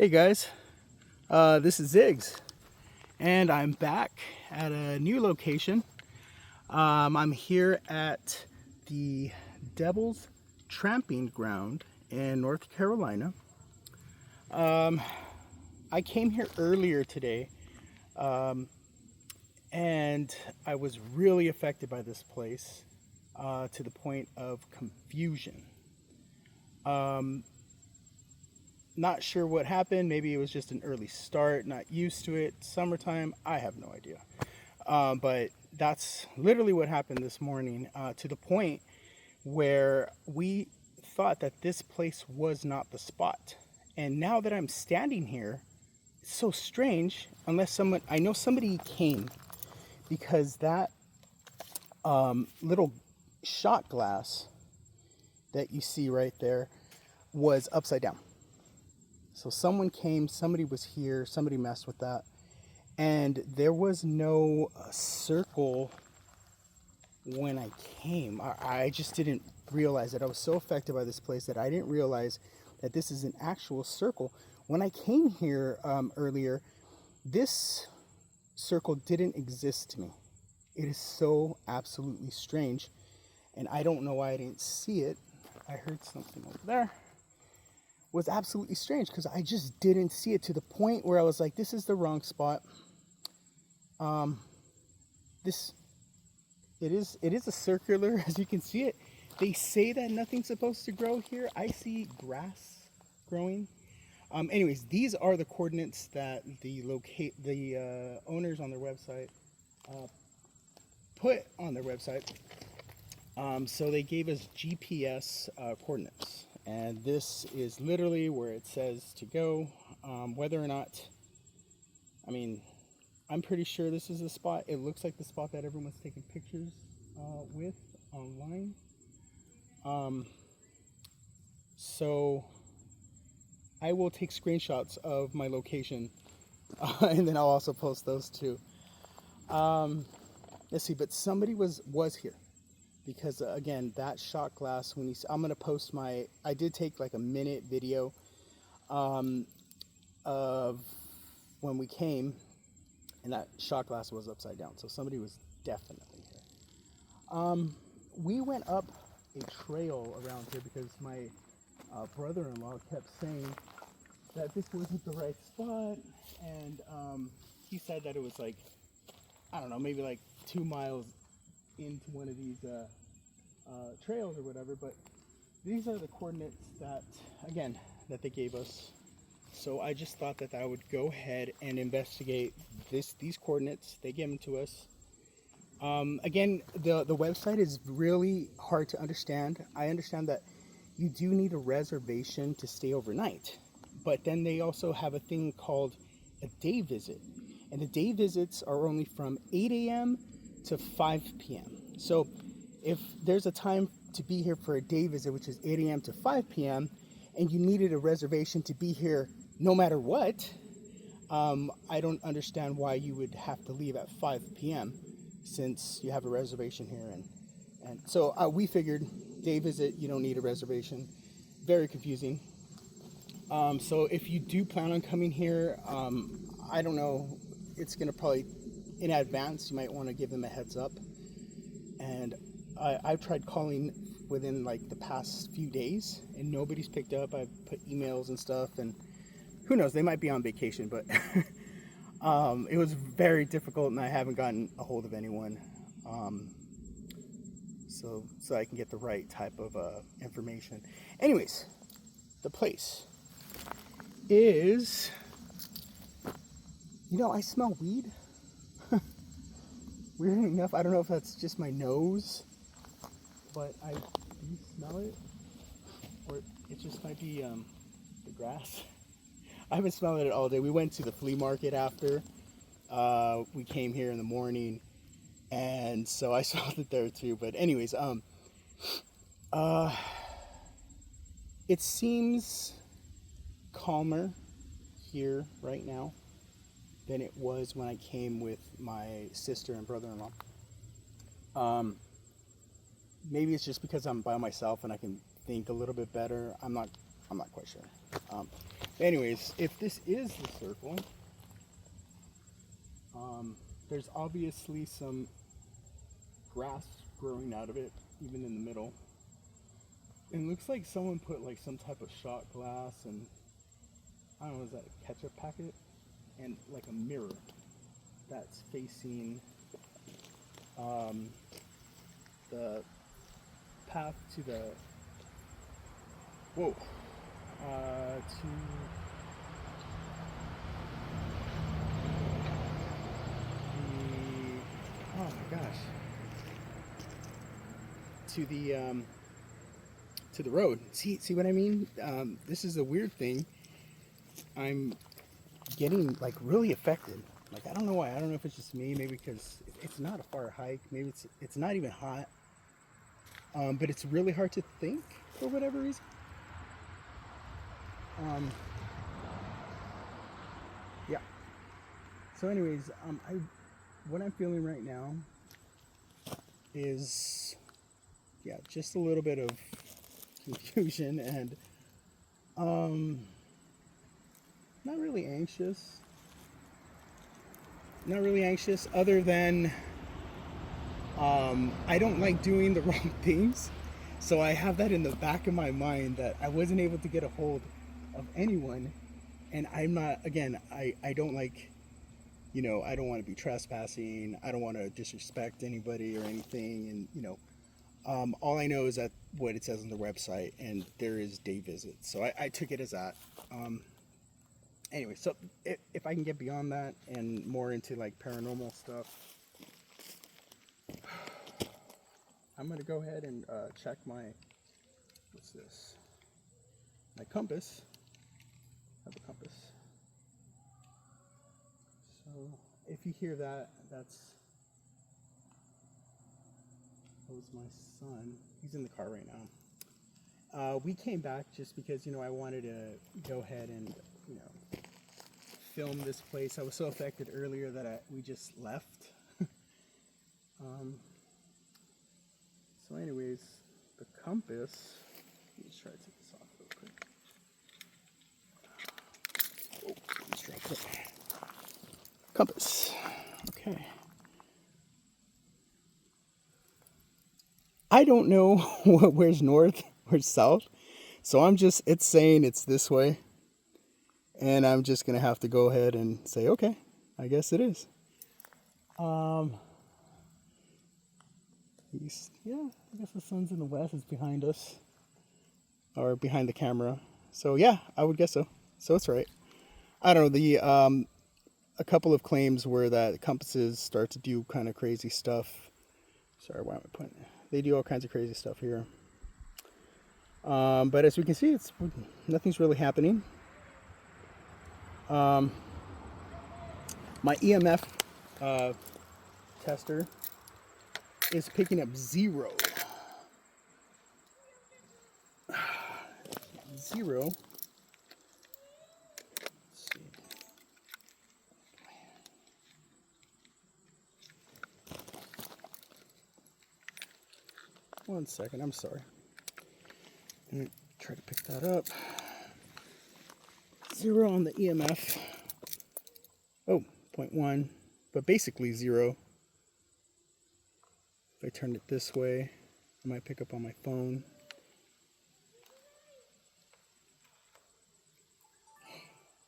Hey guys, this is Ziggs, and I'm back at a new location. I'm here at the Devil's Tramping Ground in North Carolina. I came here earlier today, and I was really affected by this place to the point of confusion. Not sure what happened. Maybe it was just an early start, not used to it. Summertime, I have no idea. But that's literally what happened this morning, to the point where we thought that this place was not the spot. And now that I'm standing here, it's so strange, I know somebody came because that little shot glass that you see right there was upside down. So someone came, somebody was here, somebody messed with that. And there was no circle when I came. I just didn't realize it. I was so affected by this place that I didn't realize that this is an actual circle. When I came here earlier, this circle didn't exist to me. It is so absolutely strange. And I don't know why I didn't see it. I heard something over there. Was absolutely strange because I just didn't see it, to the point where I was like, this is the wrong spot. It is a circular, as you can see it. They say that nothing's supposed to grow here. I see grass growing. Anyways, these are the coordinates that the owners on their website put on their website. So they gave us GPS coordinates. And this is literally where it says to go. Whether or not, I'm pretty sure this is the spot. It looks like the spot that everyone's taking pictures with online. So I will take screenshots of my location, and then I'll also post those too. Let's see, but somebody was here. Because again, that shot glass, I'm going to post I did take like a minute video of when we came, and that shot glass was upside down. So somebody was definitely here. We went up a trail around here because my brother-in-law kept saying that this wasn't the right spot. And he said that it was like, I don't know, maybe like 2 miles into one of these trails or whatever, but these are the coordinates that they gave us. So I just thought that I would go ahead and investigate these coordinates. They gave them to us. Again, the website is really hard to understand. I understand that you do need a reservation to stay overnight, but then they also have a thing called a day visit, and the day visits are only from 8 a.m. to 5 p.m. So if there's a time to be here for a day visit, which is 8 a.m. to 5 p.m., and you needed a reservation to be here no matter what, I don't understand why you would have to leave at 5 p.m. since you have a reservation here. And so we figured day visit, you don't need a reservation. Very confusing. So if you do plan on coming here, I don't know, it's going to probably, in advance, you might want to give them a heads up. And I've tried calling within like the past few days, and nobody's picked up. I've put emails and stuff, and who knows, they might be on vacation, but it was very difficult, and I haven't gotten a hold of anyone. So I can get the right type of information. Anyways, the place is, I smell weed. Weird enough, I don't know if that's just my nose, but do you smell it? Or it just might be the grass. I haven't smelled it all day. We went to the flea market after. We came here in the morning, and so I smelled it there too. But anyways, it seems calmer here right now than it was when I came with my sister and brother-in-law. Maybe it's just because I'm by myself and I can think a little bit better. I'm not quite sure. Anyways, if this is the circle, there's obviously some grass growing out of it, even in the middle. It looks like someone put like some type of shot glass and, I don't know, is that a ketchup packet? And like a mirror that's facing the path to the, whoa, to, oh my gosh, to the road. See what I mean? This is a weird thing. I'm getting like really affected. Like, I don't know why. I don't know if it's just me. Maybe because it's not a far hike. Maybe it's not even hot. But it's really hard to think for whatever reason. Yeah. So, anyways, what I'm feeling right now is, yeah, just a little bit of confusion and not really anxious. Not really anxious, other than I don't like doing the wrong things. So I have that in the back of my mind that I wasn't able to get a hold of anyone. And I'm not, again, I don't like, I don't want to be trespassing. I don't want to disrespect anybody or anything. And, all I know is that what it says on the website, and there is day visits. So I took it as that. Anyway, so if I can get beyond that and more into like paranormal stuff, I'm going to go ahead and check my, what's this? My compass. I have a compass. So if you hear that, that was my son. He's in the car right now. We came back just because, I wanted to go ahead and, film this place. I was so affected earlier that we just left. So anyways, the compass, let me just try to take this off real quick. Oh, let's drop it. Compass. Okay. I don't know where's north, where's south. So it's saying it's this way. And I'm just going to have to go ahead and say, okay, I guess it is. East. Yeah, I guess the sun's in the west. It's behind us. Or behind the camera. So yeah, I would guess so. So it's right. I don't know. A couple of claims were that compasses start to do kind of crazy stuff. Sorry, why am I putting it? They do all kinds of crazy stuff here. But as we can see, nothing's really happening. My EMF tester is picking up 0. 0. Let's see. 1 second, I'm sorry. Let me try to pick that up. 0 on the EMF. Oh, 0.1, but basically 0. If I turn it this way, I might pick up on my phone.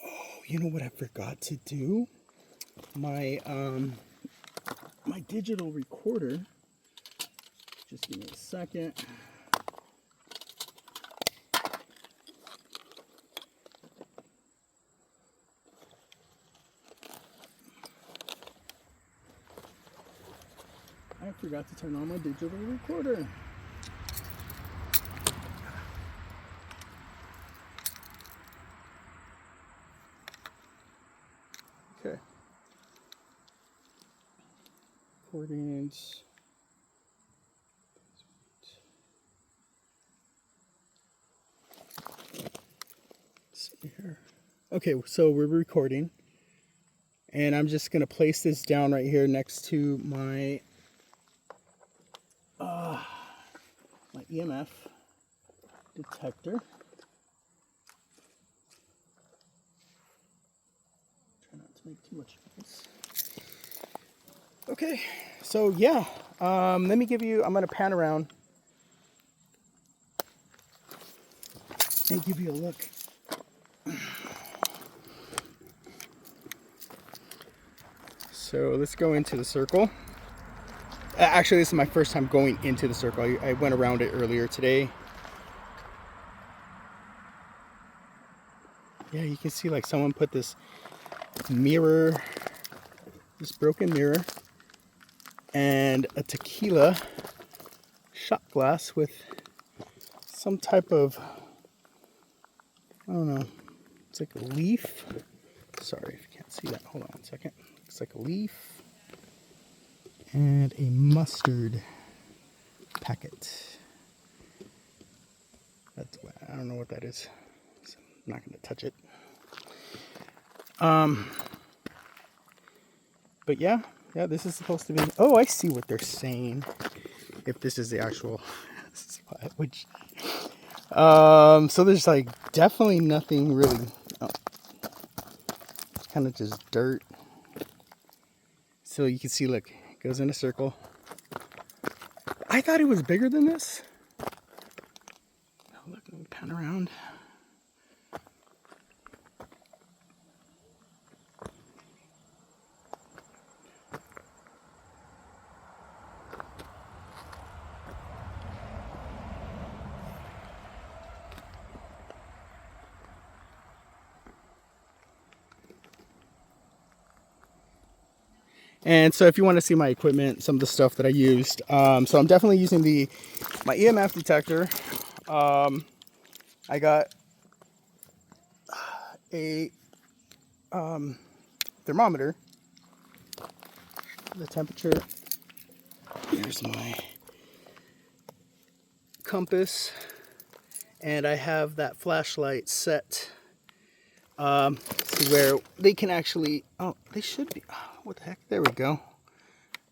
Oh, you know what I forgot to do? My my digital recorder. Just give me a second. I forgot to turn on my digital recorder. Okay. Recordings. Let's see here. Okay, so we're recording. And I'm just going to place this down right here next to my EMF detector. make too much noise. Okay, so yeah, let me give you, I'm going to pan around and give you a look. So let's go into the circle. Actually, this is my first time going into the circle. I went around it earlier today. Yeah, you can see like someone put this mirror, this broken mirror, and a tequila shot glass with some type of, I don't know, it's like a leaf. Sorry if you can't see that. Hold on one second. Looks like a leaf and a mustard packet. That's, I don't know what that is. So I'm not going to touch it. But yeah, this is supposed to be. Oh, I see what they're saying. If this is the actual spot, which, so there's like definitely nothing really. Oh, it's kind of just dirt. So you can see, look, it goes in a circle. I thought it was bigger than this. Oh, look, let me pan around. And so if you want to see my equipment, some of the stuff that I used, so I'm definitely using my EMF detector. I got a thermometer, the temperature. Here's my compass, and I have that flashlight set to where they can actually, oh, they should be, oh, what the heck, there we go.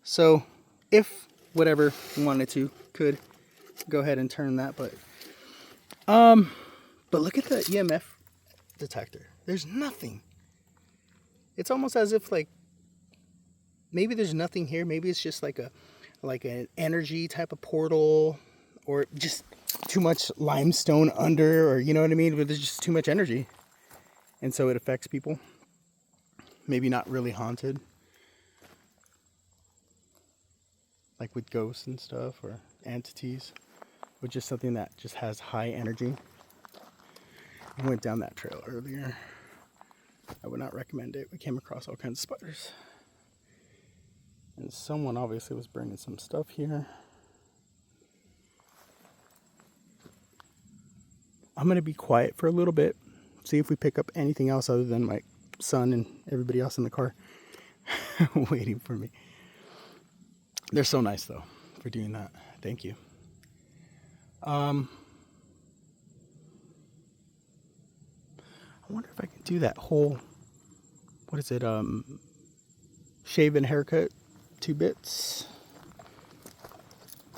So if whatever you wanted to, could go ahead and turn that, but look at the EMF detector. There's nothing. It's almost as if like maybe there's nothing here. Maybe it's just like an energy type of portal, or just too much limestone under, or you know what I mean? But there's just too much energy, and so it affects people. Maybe not really haunted, like with ghosts and stuff, or entities, but just something that just has high energy. I went down that trail earlier. I would not recommend it. We came across all kinds of spiders. And someone obviously was burning some stuff here. I'm going to be quiet for a little bit. See if we pick up anything else other than my son and everybody else in the car waiting for me. They're so nice though for doing that. Thank you. I wonder if I can do that whole, what is it? Shave and haircut, 2 bits.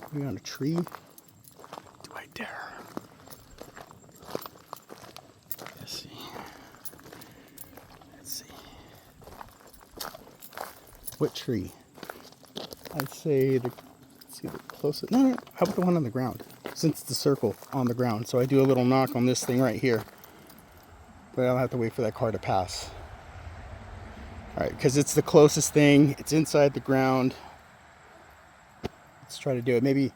Are we on a tree? Do I dare? Let's see. What tree? I'd say let's see the closest. No, how about the one on the ground? Since it's the circle on the ground. So I do a little knock on this thing right here. But I'll have to wait for that car to pass. Alright, because it's the closest thing. It's inside the ground. Let's try to do it. Maybe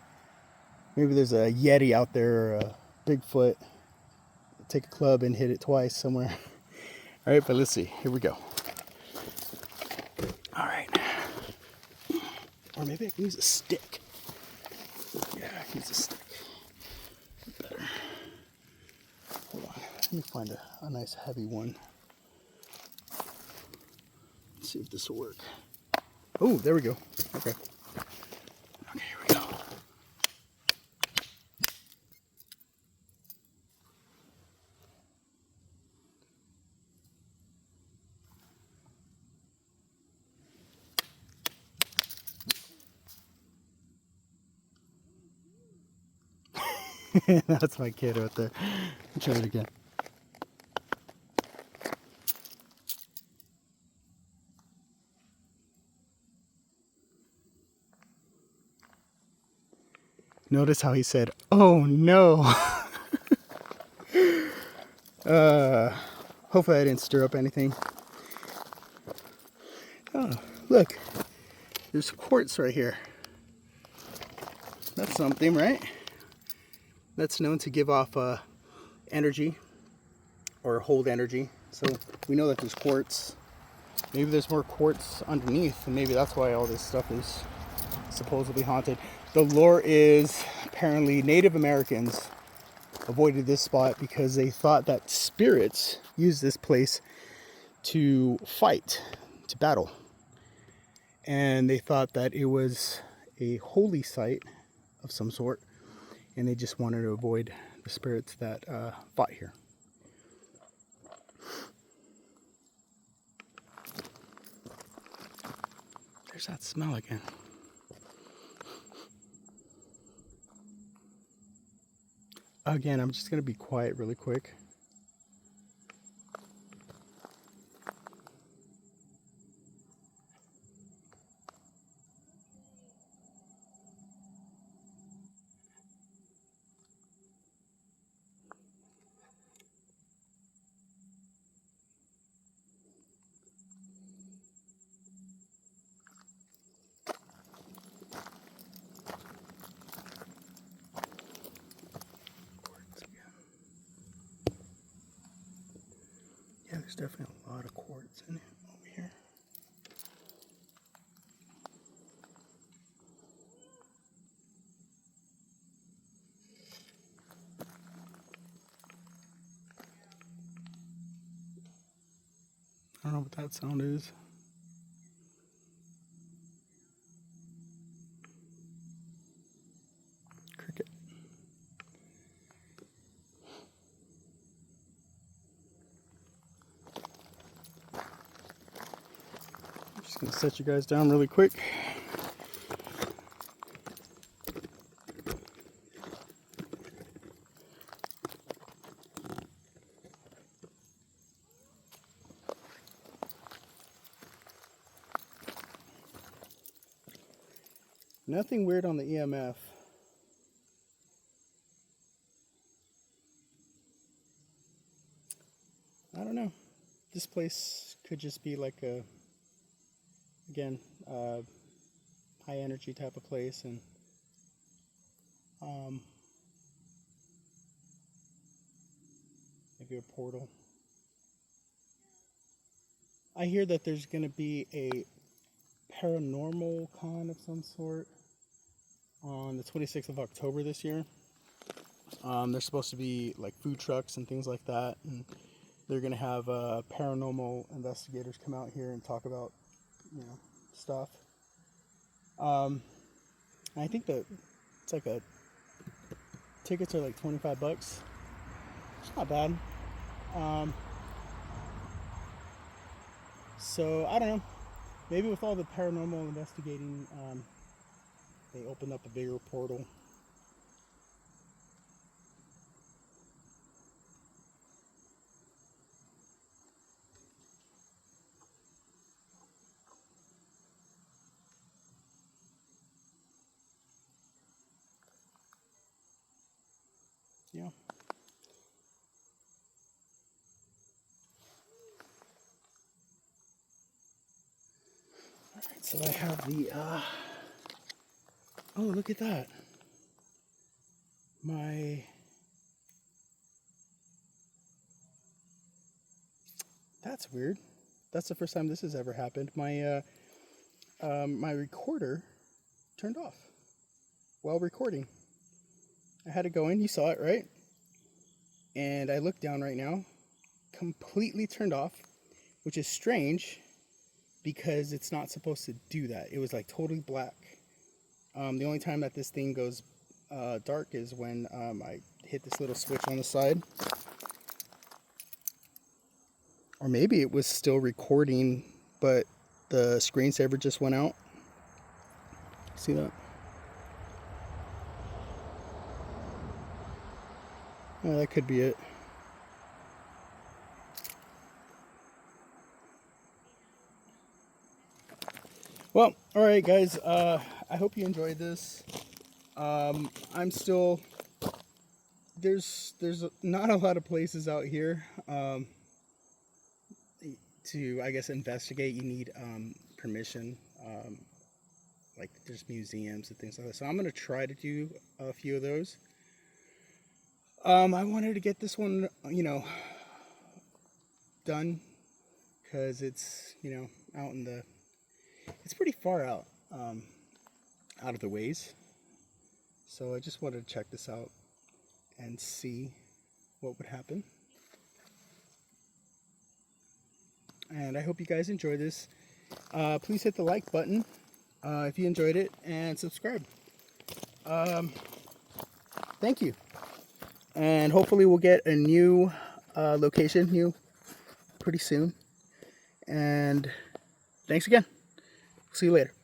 there's a Yeti out there, or a Bigfoot. Take a club and hit it twice somewhere. Alright, but let's see. Here we go. Alright. Or maybe I can use a stick. Yeah, I can use a stick. Better. Hold on. Let me find a nice heavy one. Let's see if this will work. Oh, there we go. Okay. Okay, here we go. That's my kid right there. Try it again. Notice how he said, "Oh no." Hopefully I didn't stir up anything. Oh, look. There's quartz right here. That's something, right? That's known to give off energy or hold energy. So we know that there's quartz. Maybe there's more quartz underneath, and maybe that's why all this stuff is supposedly haunted. The lore is apparently Native Americans avoided this spot because they thought that spirits used this place to fight, to battle. And they thought that it was a holy site of some sort, and they just wanted to avoid the spirits that fought here. There's that smell again. Again, I'm just going to be quiet really quick. Yeah, there's definitely a lot of quartz in it over here. I don't know what that sound is. Cricket. I'm just going to set you guys down really quick. Nothing weird on the EMF. I don't know. This place could just be like a, again, high energy type of place, and maybe a portal. I hear that there's going to be a paranormal con of some sort on the 26th of October this year. There's supposed to be like food trucks and things like that, and they're going to have paranormal investigators come out here and talk about, stuff. I think that it's like tickets are like $25. It's not bad. So I don't know. Maybe with all the paranormal investigating, they opened up a bigger portal. Yeah. Alright, so I have the, oh, look at that. That's weird. That's the first time this has ever happened. My recorder turned off while recording. I had it going, you saw it, right? And I look down right now, completely turned off, which is strange because it's not supposed to do that. It was like totally black. The only time that this thing goes dark is when I hit this little switch on the side. Or maybe it was still recording, but the screensaver just went out. See that? Oh, that could be it. Well, alright guys, I hope you enjoyed this. I'm still, there's not a lot of places out here to, I guess, investigate. You need permission. Like there's museums and things like that. So I'm going to try to do a few of those. I wanted to get this one, done because it's, out in the, it's pretty far out of the ways. So I just wanted to check this out and see what would happen. And I hope you guys enjoy this. Please hit the like button if you enjoyed it, and subscribe. Thank you. And hopefully we'll get a new location pretty soon. And thanks again. See you later.